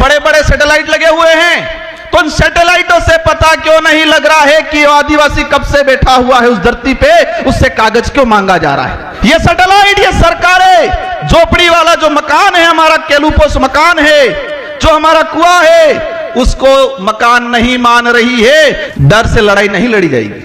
बड़े बड़े सैटेलाइट लगे हुए हैं, तो उन सैटेलाइटों से पता क्यों नहीं लग रहा है कि आदिवासी कब से बैठा हुआ है उस धरती पे, उससे कागज क्यों मांगा जा रहा है? ये सैटेलाइट, ये सरकारें झोपड़ी वाला जो मकान है, हमारा केलूपोस मकान है, जो हमारा कुआं है, उसको मकान नहीं मान रही है। डर से लड़ाई नहीं लड़ी जाएगी,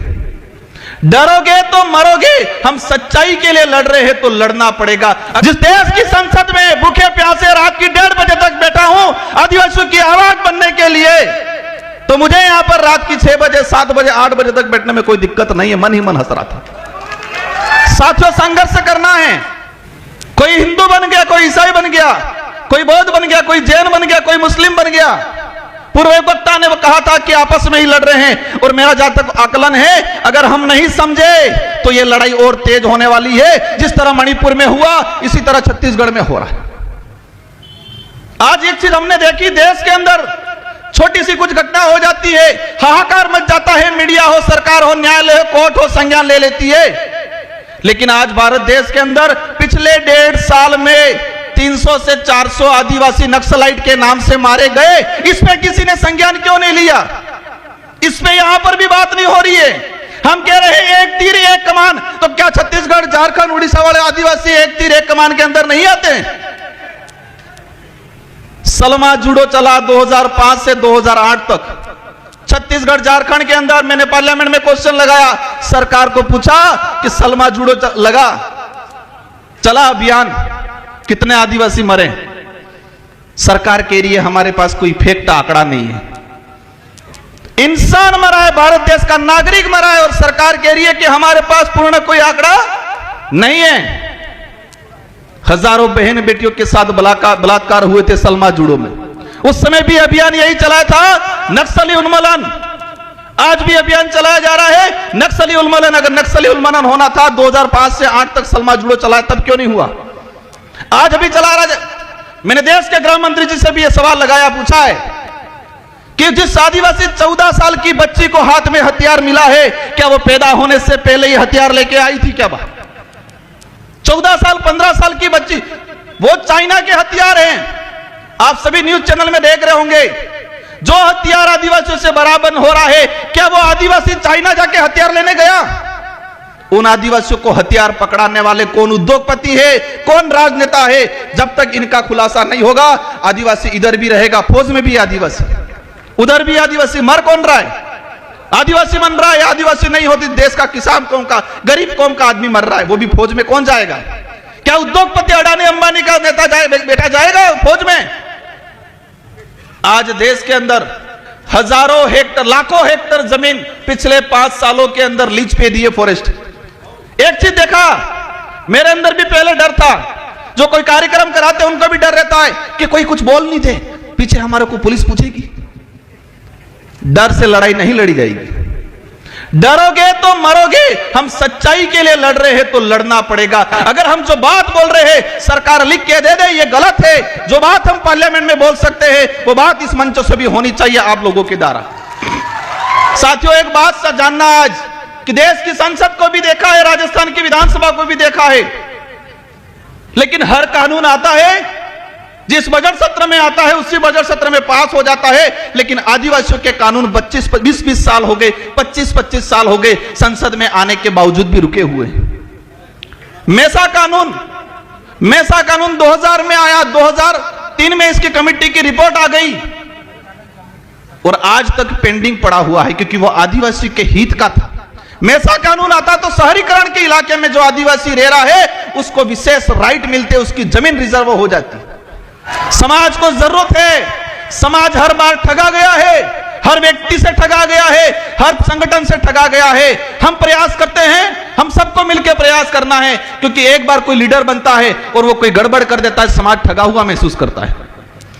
डरोगे तो मरोगे। हम सच्चाई के लिए लड़ रहे हैं तो लड़ना पड़ेगा। जिस देश की संसद में भूखे प्यासे रात की 1:30 बजे तक बैठा हूं आदिवासियों की आवाज बनने के लिए, तो मुझे यहां पर रात की 6 बजे 7 बजे 8 बजे तक बैठने में कोई दिक्कत नहीं है। मन ही मन हंस रहा था। साथियों, संघर्ष करना है। कोई हिंदू बन गया, कोई ईसाई बन गया, कोई बौद्ध बन गया, कोई जैन बन गया, कोई मुस्लिम बन गया। पूर्व वक्ता ने कहा था कि आपस में ही लड़ रहे हैं, और मेरा जहां तक आकलन है, अगर हम नहीं समझे तो यह लड़ाई और तेज होने वाली है। जिस तरह मणिपुर में हुआ, इसी तरह छत्तीसगढ़ में हो रहा है। आज एक चीज हमने देखी, देश के अंदर छोटी सी कुछ घटना हो जाती है, हाहाकार मच जाता है, मीडिया हो, सरकार हो, न्यायालय हो, कोर्ट हो, संज्ञान ले लेती है। लेकिन आज भारत देश के अंदर पिछले 1.5 साल में 300 से 400 आदिवासी नक्सलाइट के नाम से मारे गए। इसमें किसी ने संज्ञान क्यों नहीं लिया? इसमें यहां पर भी बात नहीं हो रही है। हम कह रहे हैं एक तीर एक कमान, तो क्या छत्तीसगढ़, झारखंड, उड़ीसा वाले आदिवासी एक तीर एक कमान के अंदर नहीं आते हैं? सलमा जुडो चला 2005 से 2008 तक छत्तीसगढ़, झारखंड के अंदर। मैंने पार्लियामेंट में क्वेश्चन लगाया, सरकार को पूछा कि सलमा जुडो चला अभियान, कितने आदिवासी मरे? सरकार कह रही है हमारे पास कोई फेक्ट आंकड़ा नहीं है। इंसान मरा है, भारत देश का नागरिक मरा है, और सरकार कह रही है कि हमारे पास पूर्ण कोई आंकड़ा नहीं है। हजारों बहन बेटियों के साथ बलात्कार हुए थे सलमा जुडो में। उस समय भी अभियान यही चलाया था, नक्सली उन्मूलन। आज भी अभियान चलाया जा रहा है, नक्सली उन्मूलन। अगर नक्सली उन्मूलन होना था 2005 से 8 तक सलमा जुडो चलाया, तब क्यों नहीं हुआ? आज अभी चला रहा है। मैंने देश के गृह मंत्री जी से भी यह सवाल लगाया, पूछा है कि जिस आदिवासी 14 साल की बच्ची को हाथ में हथियार मिला है, क्या वो पैदा होने से पहले ही हथियार लेके आई थी? क्या बात? 14 साल 15 साल की बच्ची, वो चाइना के हथियार हैं। आप सभी न्यूज चैनल में देख रहे होंगे, जो हथियार आदिवासियों से बराबर हो रहा है, क्या वो आदिवासी चाइना जाके हथियार लेने गया? उन आदिवासियों को हथियार पकड़ाने वाले कौन उद्योगपति है, कौन राजनेता है? जब तक इनका खुलासा नहीं होगा, आदिवासी इधर भी रहेगा, फौज में भी आदिवासी, उधर भी आदिवासी। मर कौन रहा है? आदिवासी मर रहा है। आदिवासी नहीं होती, देश का किसान कौम का, गरीब कौम का आदमी मर रहा है, वो भी फौज में कौन जाएगा? क्या उद्योगपति अडानी अंबानी का नेता बेटा जाएगा फौज में? आज देश के अंदर हजारों हेक्टर, लाखों हेक्टर जमीन पिछले 5 सालों के अंदर लीज पे दिए फॉरेस्ट। एक चीज देखा, मेरे अंदर भी पहले डर था, जो कोई कार्यक्रम कराते उनको भी डर रहता है कि कोई कुछ बोल नहीं दे, पीछे हमारे को पुलिस पूछेगी। डर से लड़ाई नहीं लड़ी जाएगी, डरोगे तो मरोगे। हम सच्चाई के लिए लड़ रहे हैं तो लड़ना पड़ेगा। अगर हम जो बात बोल रहे हैं सरकार लिख के दे दे ये गलत है, जो बात हम पार्लियामेंट में बोल सकते हैं वो बात इस मंच से भी होनी चाहिए आप लोगों के द्वारा। साथियों, एक बात जानना आज कि देश की संसद को भी देखा है, राजस्थान की विधानसभा को भी देखा है, लेकिन हर कानून आता है जिस बजट सत्र में आता है उसी बजट सत्र में पास हो जाता है। लेकिन आदिवासियों के कानून 20 साल हो गए, 25 साल हो गए संसद में आने के बावजूद भी रुके हुए। मेसा कानून 2000 में आया, 2003 में इसकी कमेटी की रिपोर्ट आ गई और आज तक पेंडिंग पड़ा हुआ है, क्योंकि वो आदिवासी के हित का था। मेसा कानून आता तो शहरीकरण के इलाके में जो आदिवासी रह रहा है उसको विशेष राइट मिलते, उसकी जमीन रिजर्व हो जाती। समाज को जरूरत है, समाज हर बार ठगा गया है, हर व्यक्ति से ठगा गया है, हर संगठन से ठगा गया है। हम प्रयास करते हैं, हम सबको मिलकर प्रयास करना है, क्योंकि एक बार कोई लीडर बनता है और वो कोई गड़बड़ कर देता है, समाज ठगा हुआ महसूस करता है।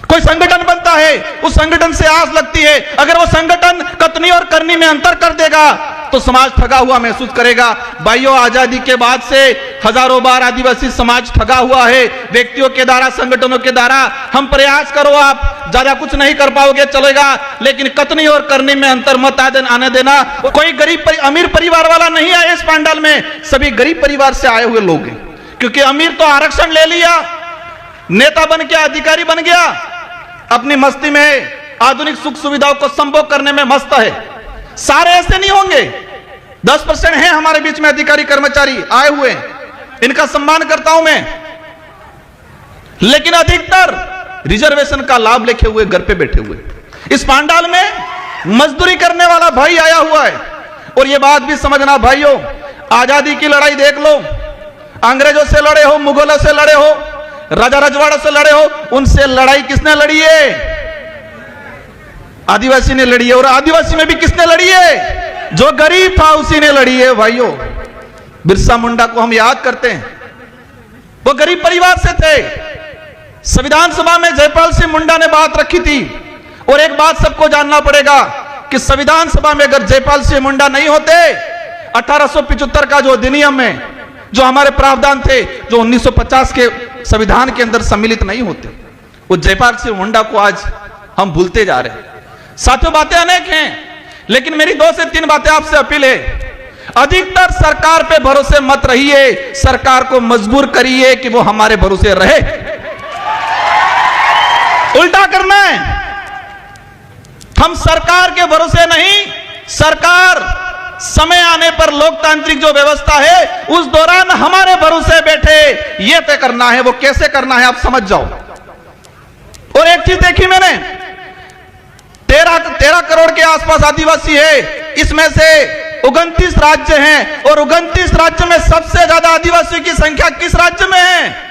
कोई संगठन बनता है, उस संगठन से आस लगती है, अगर वो संगठन कथनी और करनी में अंतर कर देगा तो समाज ठगा हुआ महसूस करेगा। भाइयों, आजादी के बाद से हजारों बार आदिवासी समाज ठगा हुआ है, व्यक्तियों के द्वारा, संगठनों के द्वारा। हम प्रयास करो, आप ज्यादा कुछ नहीं कर पाओगे चलेगा, लेकिन कथनी और करनी में अंतर मत आने देना। कोई गरीब अमीर परिवार वाला नहीं आया इस पंडाल में, सभी गरीब परिवार से आए हुए लोग हैं। क्योंकि अमीर तो आरक्षण ले लिया, नेता बन गया, अधिकारी बन गया, अपनी मस्ती में आधुनिक सुख सुविधाओं को संभोग करने में मस्त है। सारे ऐसे नहीं होंगे, 10% हैं हमारे बीच में अधिकारी कर्मचारी आए हुए, इनका सम्मान करता हूं मैं, लेकिन अधिकतर रिजर्वेशन का लाभ लेके हुए घर पे बैठे हुए। इस पांडाल में मजदूरी करने वाला भाई आया हुआ है। और यह बात भी समझना भाइयों, आजादी की लड़ाई देख लो, अंग्रेजों से लड़े हो, मुगलों से लड़े हो, राजा रजवाड़ों से लड़े हो, उनसे लड़ाई किसने लड़ी है? आदिवासी ने लड़ी है। और आदिवासी में भी किसने लड़ी है? जो गरीब था उसी ने लड़ी है भाइयों। बिरसा मुंडा को हम याद करते हैं, वो गरीब परिवार से थे। संविधान सभा में जयपाल सिंह मुंडा ने बात रखी थी। और एक बात सबको जानना पड़ेगा कि संविधान सभा में अगर जयपाल सिंह मुंडा नहीं होते, 1875 का जो अधिनियम में जो हमारे प्रावधान थे, जो 1950 के संविधान के अंदर सम्मिलित नहीं होते, वो जयपाल सिंह मुंडा को आज हम भूलते जा रहे हैं। साथियों, बातें अनेक हैं, लेकिन मेरी 2 से 3 बातें आपसे अपील है। अधिकतर सरकार पे भरोसे मत रहिए, सरकार को मजबूर करिए कि वो हमारे भरोसे रहे। उल्टा करना है, हम सरकार के भरोसे नहीं, सरकार समय आने पर लोकतांत्रिक जो व्यवस्था है उस दौरान हमारे भरोसे बैठे, यह तय करना है। वो कैसे करना है आप समझ जाओ। और एक चीज देखी मैंने, 13 करोड़ के आसपास आदिवासी है, इसमें से 29 राज्य हैं, और 29 राज्य में सबसे ज्यादा आदिवासियों की संख्या किस राज्य में है?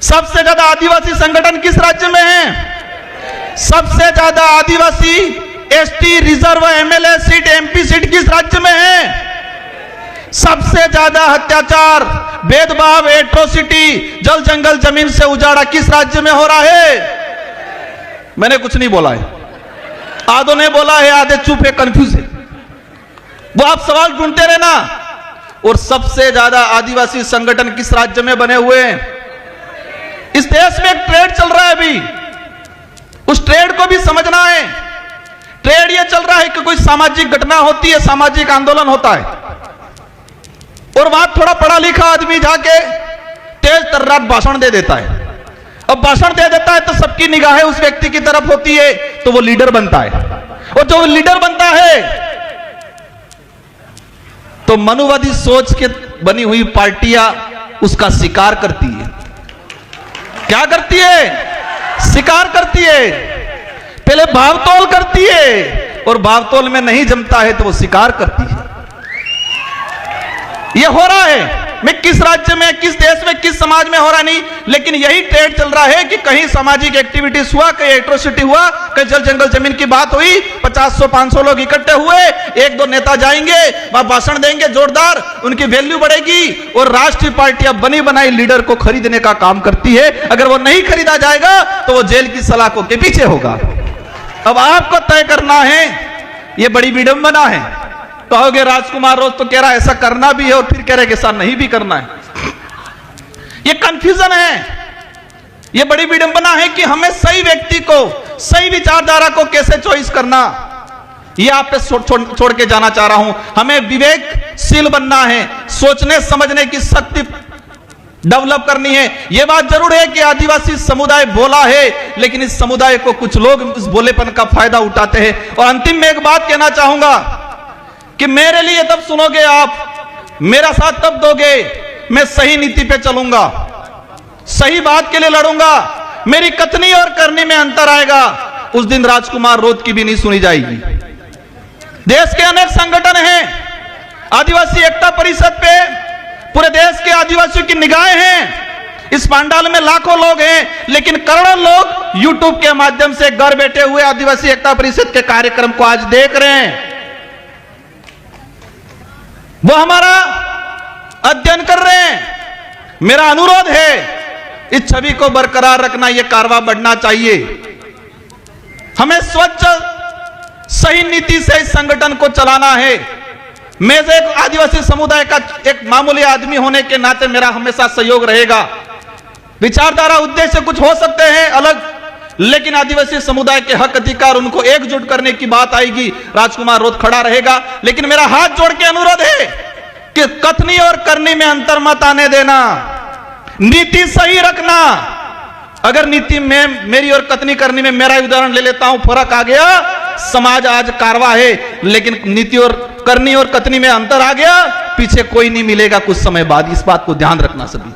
सबसे ज्यादा आदिवासी संगठन किस राज्य में है? सबसे ज्यादा आदिवासी ST reserve MLA seat MP seat किस राज्य में है? सबसे ज्यादा अत्याचार, भेदभाव, एट्रोसिटी, जल जंगल जमीन से उजाड़ा किस राज्य में हो रहा है? मैंने कुछ नहीं बोला है, आधों ने बोला है, आधे चुप है, कंफ्यूज है। वो आप सवाल ढूंढते रहना। और सबसे ज्यादा आदिवासी संगठन किस राज्य में बने हुए हैं? इस देश में एक ट्रेड चल रहा है अभी, उस ट्रेड को भी समझना है। ट्रेड ये चल रहा है कि कोई सामाजिक घटना होती है, सामाजिक आंदोलन होता है, और वहां थोड़ा पढ़ा लिखा आदमी जाके तेज तर्रार भाषण दे देता है। अब भाषण दे देता है तो सबकी निगाहें उस व्यक्ति की तरफ होती है, तो वो लीडर बनता है। और जो लीडर बनता है तो मनुवादी सोच के बनी हुई पार्टियां उसका शिकार करती है। क्या करती है? शिकार करती है। पहले भावतोल करती है, और भावतोल में नहीं जमता है तो वो शिकार करती है। ये हो रहा है। मैं किस राज्य में, किस देश में, किस समाज में हो रहा नहीं, लेकिन यही ट्रेड चल रहा है कि कहीं सामाजिक एक्टिविटीज हुआ, कहीं एट्रोसिटी हुआ, कहीं जल जंगल जमीन की बात हुई, 50-100-500 लोग इकट्ठे हुए, 1-2 नेता जाएंगे, वहां भाषण देंगे जोरदार, उनकी वैल्यू बढ़ेगी, और राष्ट्रीय पार्टियां बनी बनाई लीडर को खरीदने का काम करती है। अगर वो नहीं खरीदा जाएगा तो वो जेल की सलाखों के पीछे होगा। अब आपको तय करना है। ये बड़ी विडंबना है। कहोगे राजकुमार रोज तो कह रहा है ऐसा करना भी है, और फिर कह रहे कि ऐसा नहीं भी करना है। ये कंफ्यूजन है, ये बड़ी विडंबना है कि हमें सही व्यक्ति को, सही विचारधारा को कैसे चॉइस करना, ये आप पे छोड़ के जाना चाह रहा हूं। हमें विवेकशील बनना है, सोचने समझने की शक्ति डेवलप करनी है। यह बात जरूर है कि आदिवासी समुदाय बोला है, लेकिन इस समुदाय को कुछ लोग इस बोलेपन का फायदा उठाते हैं। और अंतिम में एक बात कहना चाहूंगा कि मेरे लिए तब सुनोगे आप, मेरा साथ तब दोगे, मैं सही नीति पे चलूंगा, सही बात के लिए लड़ूंगा, मेरी कथनी और करनी में अंतर आएगा, उस दिन राजकुमार रोध की भी नहीं सुनी जाएगी। देश के अनेक संगठन हैं, आदिवासी एकता परिषद पे पूरे देश के आदिवासियों की निगाहें हैं। इस पांडाल में लाखों लोग हैं, लेकिन करोड़ों लोग यूट्यूब के माध्यम से घर बैठे हुए आदिवासी एकता परिषद के कार्यक्रम को आज देख रहे हैं। वो हमारा अध्ययन कर रहे हैं। मेरा अनुरोध है, इस छवि को बरकरार रखना, यह कारवां बढ़ना चाहिए। हमें स्वच्छ सही नीति से इस संगठन को चलाना है। मैं एक आदिवासी समुदाय का एक मामूली आदमी होने के नाते मेरा हमेशा सहयोग रहेगा। विचारधारा उद्देश्य कुछ हो सकते हैं अलग, लेकिन आदिवासी समुदाय के हक अधिकार, उनको एकजुट करने की बात आएगी, राजकुमार रोध खड़ा रहेगा। लेकिन मेरा हाथ जोड़ के अनुरोध है कि कथनी और करनी में अंतर मत आने देना, नीति सही रखना, अगर नीति में मेरी और कथनी करनी में मेरा उदाहरण ले लेता हूं, फर्क आ गया, समाज आज कारवा है, लेकिन नीति और करनी और कथनी में अंतर आ गया, पीछे कोई नहीं मिलेगा कुछ समय बाद। इस बात को ध्यान रखना सभी।